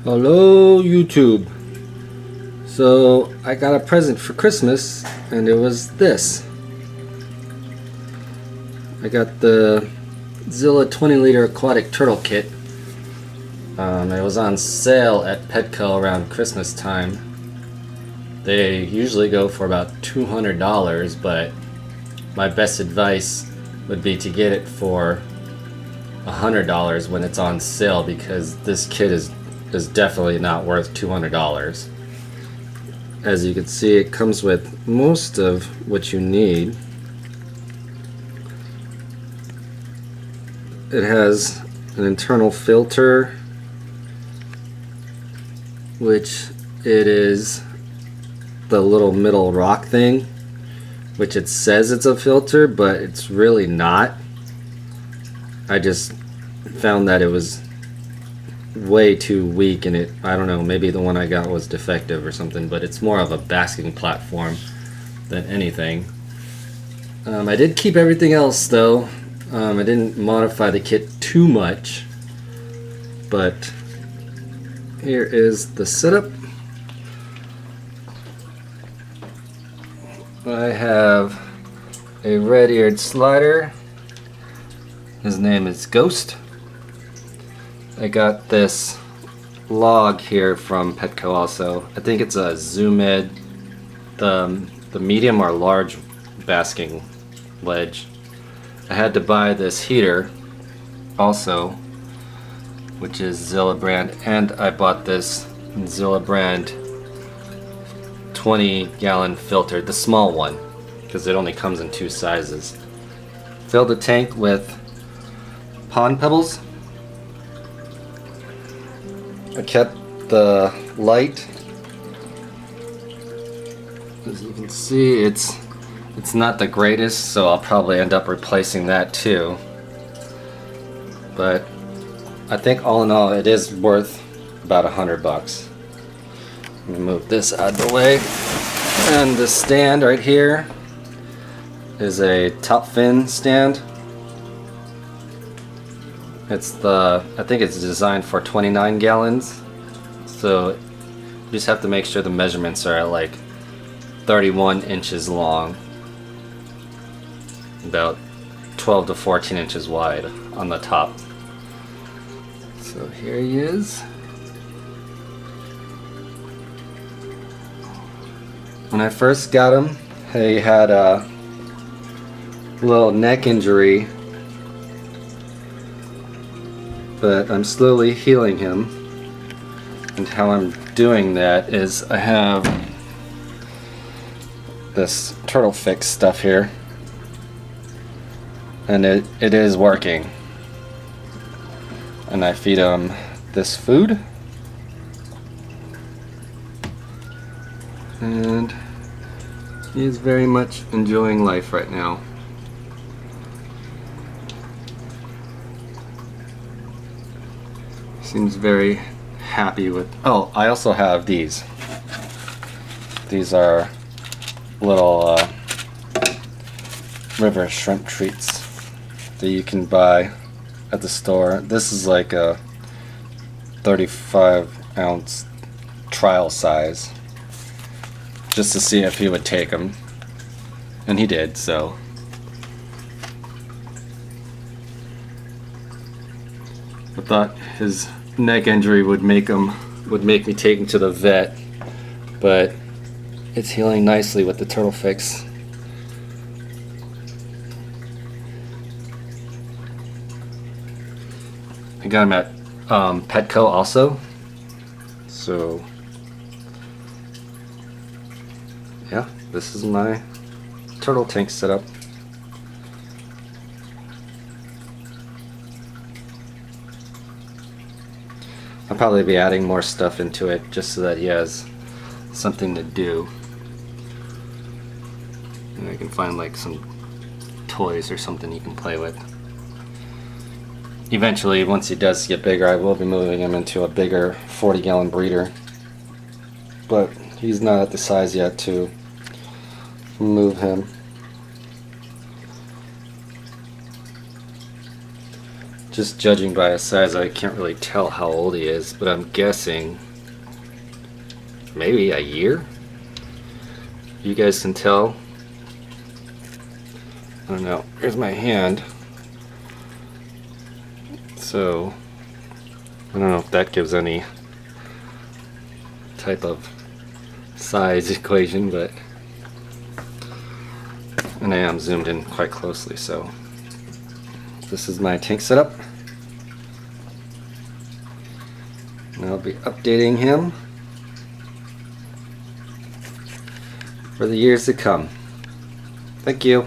Hello YouTube. So I got a present for Christmas and it was this. I got the Zilla 20-liter aquatic turtle kit. It was on sale at Petco around Christmas time. They usually go for about $200, but my best advice would be to get it for $100 when it's on sale, because this kit is definitely not worth $200. As you can see, it comes with most of what you need. It has an internal filter, which it is the little middle rock thing, which it says it's a filter, but it's really not. I just found that it was way too weak, and I don't know, maybe the one I got was defective or something, but it's more of a basking platform than anything. I did keep everything else though. I didn't modify the kit too much, but here is the setup. I have a red-eared slider. His name is Ghost. I got this log here from Petco also. I think it's a Zoom Ed, the medium or large basking ledge. I had to buy this heater also, which is Zilla brand, and I bought this Zilla brand 20-gallon filter, the small one, because it only comes in two sizes. Filled the tank with pond pebbles. I kept the light. As you can see, it's not the greatest, so I'll probably end up replacing that too. But I think all in all, it is worth about $100. Let me move this out of the way. And the stand right here is a top fin stand. I think it's designed for 29 gallons, so you just have to make sure the measurements are at like 31 inches long, about 12 to 14 inches wide on the top. So here he is. When I first got him, he had a little neck injury, but I'm slowly healing him. And how I'm doing that is I have this turtle fix stuff here, and it is working. And I feed him this food, and he is very much enjoying life right now. Seems very happy with. Oh, I also have these. These are little river shrimp treats that you can buy at the store. This is like a 35-ounce trial size, just to see if he would take them, and he did. So I thought his neck injury would make me take him to the vet, but it's healing nicely with the turtle fix. I got him at Petco also, so yeah, this is my turtle tank setup. I'll probably be adding more stuff into it just so that he has something to do. And I can find like some toys or something he can play with. Eventually, once he does get bigger, I will be moving him into a bigger 40-gallon breeder. But he's not at the size yet to move him. Just judging by his size, I can't really tell how old he is, but I'm guessing maybe a year? You guys can tell. I don't know. Here's my hand. So, I don't know if that gives any type of size equation, but, and I am zoomed in quite closely, so this is my tank setup. And I'll be updating him for the years to come. Thank you.